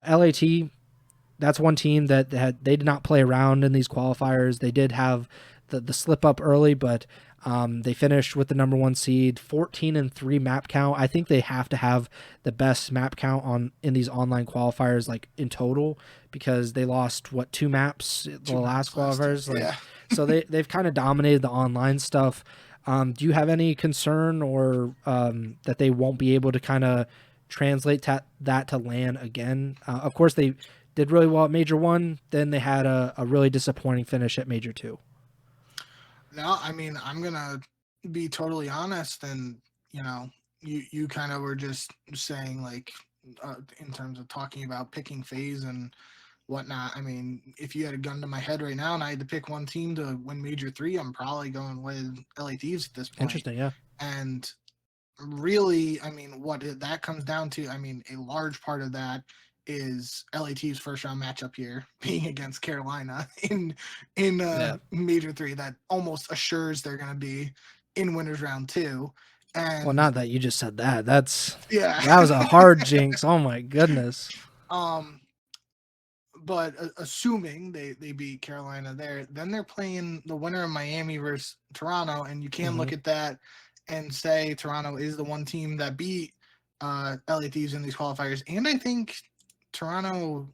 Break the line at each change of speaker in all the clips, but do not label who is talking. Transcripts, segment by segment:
LAT, that's one team that they did not play around in these qualifiers. They did have the slip up early, but they finished with the number 1 seed, 14-3 map count. I think they have to have the best map count in these online qualifiers, like in total, because they lost 2 maps the last qualifiers.
Yeah.
So they've kind of dominated the online stuff. Do you have any concern or that they won't be able to kind of translate that to LAN again? Of course, they did really well at Major 1. Then they had a really disappointing finish at Major 2.
No, I mean, I'm going to be totally honest. And, you kind of were just saying, like, in terms of talking about picking FaZe and whatnot. I mean, if you had a gun to my head right now and I had to pick one team to win Major 3, I'm probably going with LA Thieves at this point.
Interesting, yeah.
And really, I mean, what that comes down to, I mean, a large part of that is LAT's first round matchup here being against Carolina in Major 3. That almost assures they're going to be in winners round 2. And
well, not that you just said that.
Yeah,
that was a hard jinx. Oh my goodness.
But assuming they beat Carolina there, then they're playing the winner of Miami versus Toronto, and you can look at that and say Toronto is the one team that beat LA Thieves in these qualifiers. And I think Toronto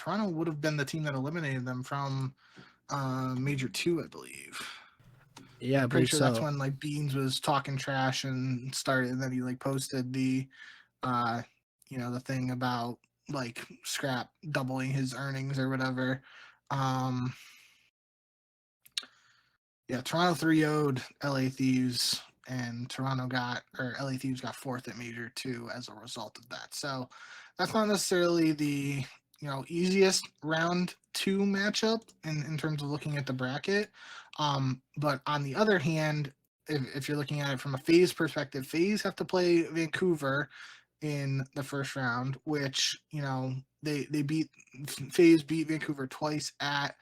would have been the team that eliminated them from Major 2, I believe.
Yeah,
I'm pretty sure that's when like Beans was talking trash and started, and then he like posted the the thing about like Scrap doubling his earnings or whatever. Toronto 3-0'd LA Thieves, and LA Thieves got 4th at Major 2 as a result of that. So that's not necessarily the easiest round 2 matchup in terms of looking at the bracket. But on the other hand, if you're looking at it from a FaZe perspective, FaZe have to play Vancouver in the first round, which they beat Vancouver twice at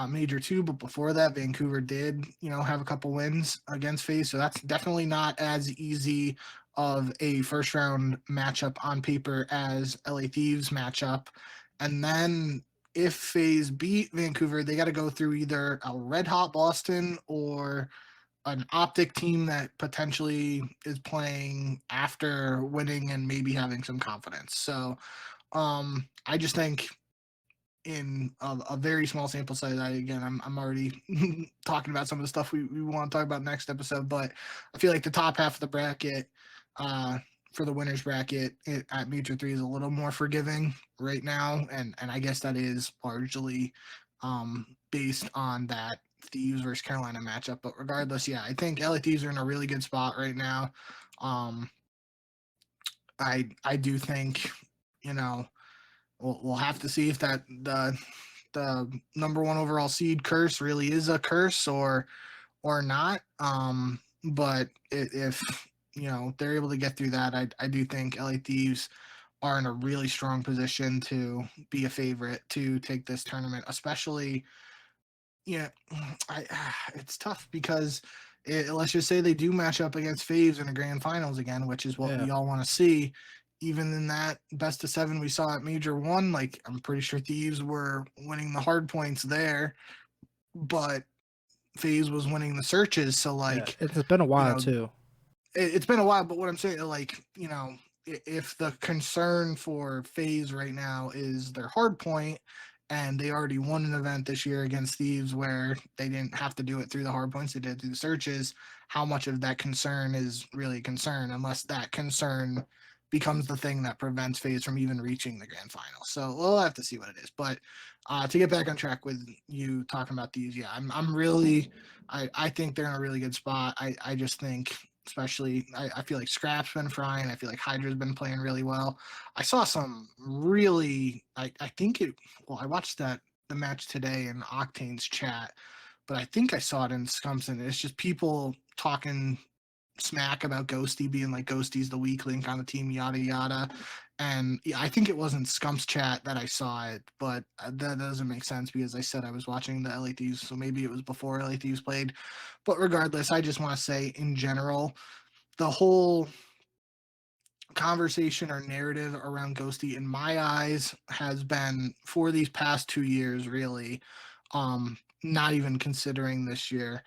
Major 2, but before that, Vancouver did have a couple wins against FaZe, so that's definitely not as easy of a first round matchup on paper as LA Thieves matchup. And then if FaZe beat Vancouver, they got to go through either a red hot Boston or an Optic team that potentially is playing after winning and maybe having some confidence. So I just think in a very small sample size, I'm already talking about some of the stuff we want to talk about next episode, but I feel like the top half of the bracket for the winners bracket at Major 3 is a little more forgiving right now, and I guess that is largely based on that Thieves versus Carolina matchup. But regardless, yeah, I think LA Thieves are in a really good spot right now. I do think we'll have to see if that the number 1 overall seed curse really is a curse or not. But if they're able to get through that, I do think LA Thieves are in a really strong position to be a favorite to take this tournament, especially. It's tough because let's just say they do match up against FaZe in the grand finals again, which is what we all want to see. Even in that best of 7 we saw at Major 1, like I'm pretty sure Thieves were winning the hard points there, but FaZe was winning the searches. So like
it's been a while too.
It's been a while, but what I'm saying, like, if the concern for FaZe right now is their hard point, and they already won an event this year against Thieves where they didn't have to do it through the hard points, they did it through the searches, how much of that concern is really a concern, unless that concern becomes the thing that prevents FaZe from even reaching the grand final. So we'll have to see what it is. But to get back on track with you talking about these, I'm really, I think they're in a really good spot. I just think, especially, I feel like Scrap's been frying. I feel like Hydra's been playing really well. I saw some really, I watched the match today in Octane's chat, but I think I saw it in Scumson. It's just people talking smack about Ghosty, being like Ghosty's the weak link on the team, yada yada. And I think it wasn't Scump's chat that I saw it, but that doesn't make sense because I said I was watching the LA Thieves, so maybe it was before LA Thieves played. But regardless, I just want to say in general, the whole conversation or narrative around Ghosty in my eyes has been for these past 2 years, really, not even considering this year,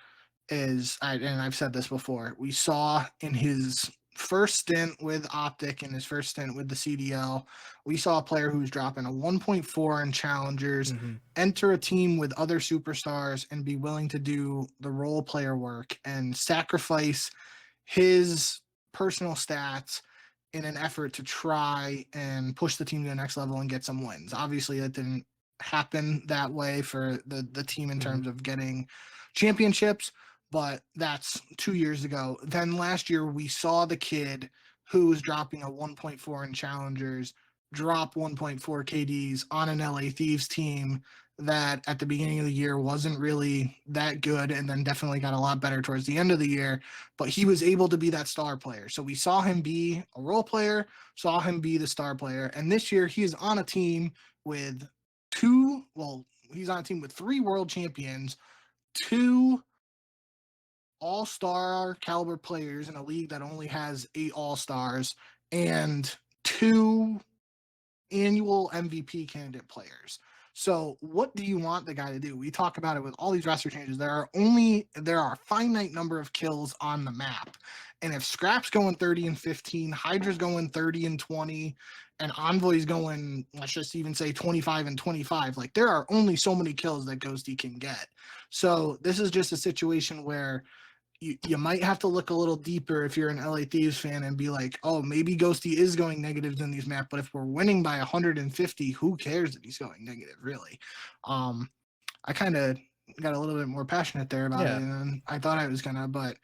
and I've said this before, we saw in his first stint with Optic and his first stint with the CDL, we saw a player who's dropping a 1.4 in challengers,
Mm-hmm.
enter a team with other superstars and be willing to do the role player work and sacrifice his personal stats in an effort to try and push the team to the next level and get some wins. Obviously, that didn't happen that way for the team in
Mm-hmm.
terms of getting championships, but that's 2 years ago. Then last year, we saw the kid who was dropping a 1.4 in challengers drop 1.4 KDs on an LA Thieves team that at the beginning of the year wasn't really that good and then definitely got a lot better towards the end of the year, but he was able to be that star player. So we saw him be a role player, saw him be the star player, and this year he is on a team with he's on a team with 3 world champions, 2 all-star caliber players in a league that only has 8 all-stars, and 2 annual MVP candidate players. So what do you want the guy to do? We talk about it with all these roster changes. There are a finite number of kills on the map. And if Scrap's going 30 and 15, Hydra's going 30 and 20, and Envoy's going, let's just even say 25 and 25, like there are only so many kills that Ghosty can get. So this is just a situation where you might have to look a little deeper if you're an LA Thieves fan and be like, oh, maybe Ghosty is going negatives in these maps, but if we're winning by 150, who cares that he's going negative, really? I kind of got a little bit more passionate there about it
Yeah.
than I thought I was gonna, but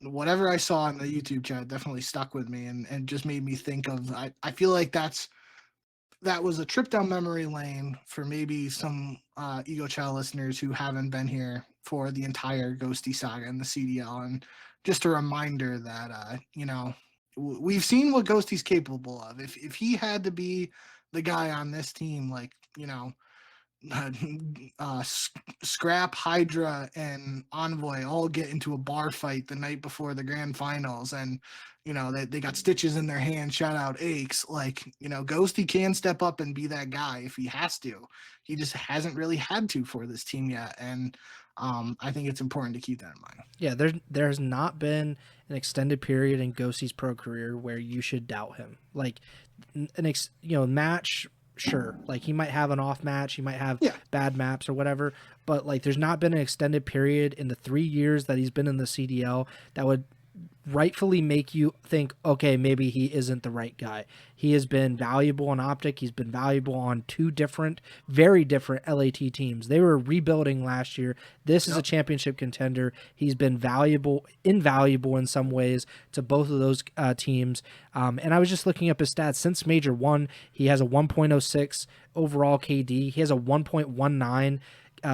whatever I saw in the YouTube chat definitely stuck with me and just made me think of. I feel like that was a trip down memory lane for maybe some Ego Chall listeners who haven't been here for the entire Ghosty saga and the CDL, and just a reminder that we've seen what Ghosty's capable of. If he had to be the guy on this team, like Scrap, Hydra, and Envoy all get into a bar fight the night before the grand finals, and they got stitches in their hand. Shout out Aches. Like Ghosty can step up and be that guy if he has to. He just hasn't really had to for this team yet, and I think it's important to keep that in mind.
Yeah, there's not been an extended period in Ghosty's pro career where you should doubt him. Like match, sure. Like he might have an off match, he might have
Yeah.
bad maps or whatever, but like there's not been an extended period in the 3 years that he's been in the CDL that would rightfully make you think, okay, maybe he isn't the right guy. He has been valuable on Optic. He's been valuable on 2 different, very different LAT teams. They were rebuilding last year. This is a championship contender. He's been invaluable in some ways to both of those teams. And I was just looking up his stats. Since Major 1, he has a 1.06 overall KD. He has a 1.19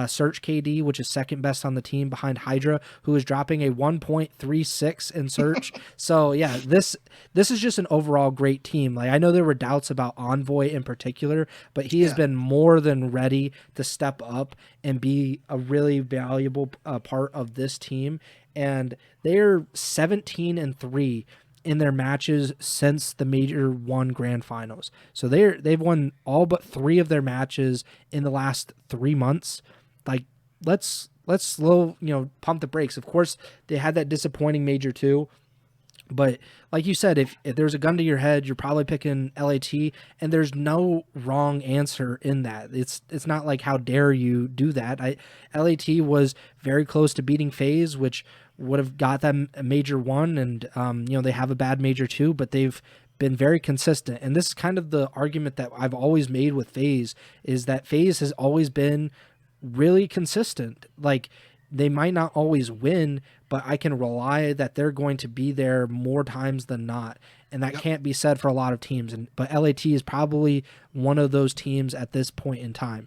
search KD, which is second best on the team behind Hydra, who is dropping a 1.36 in search. So yeah, this is just an overall great team. Like I know there were doubts about Envoy in particular, but he has been more than ready to step up and be a really valuable part of this team. And they're 17-3 in their matches since the Major 1 Grand Finals. So they've won all but 3 of their matches in the last 3 months. Like let's slow, pump the brakes. Of course, they had that disappointing Major 2, but like you said, if there's a gun to your head, you're probably picking LAT, and there's no wrong answer in that. It's not like how dare you do that. LAT was very close to beating FaZe, which would have got them a Major 1, and they have a bad Major 2, but they've been very consistent. And this is kind of the argument that I've always made with FaZe, is that FaZe has always been really consistent. Like they might not always win, but I can rely that they're going to be there more times than not. And that can't be said for a lot of teams. But LAT is probably one of those teams at this point in time.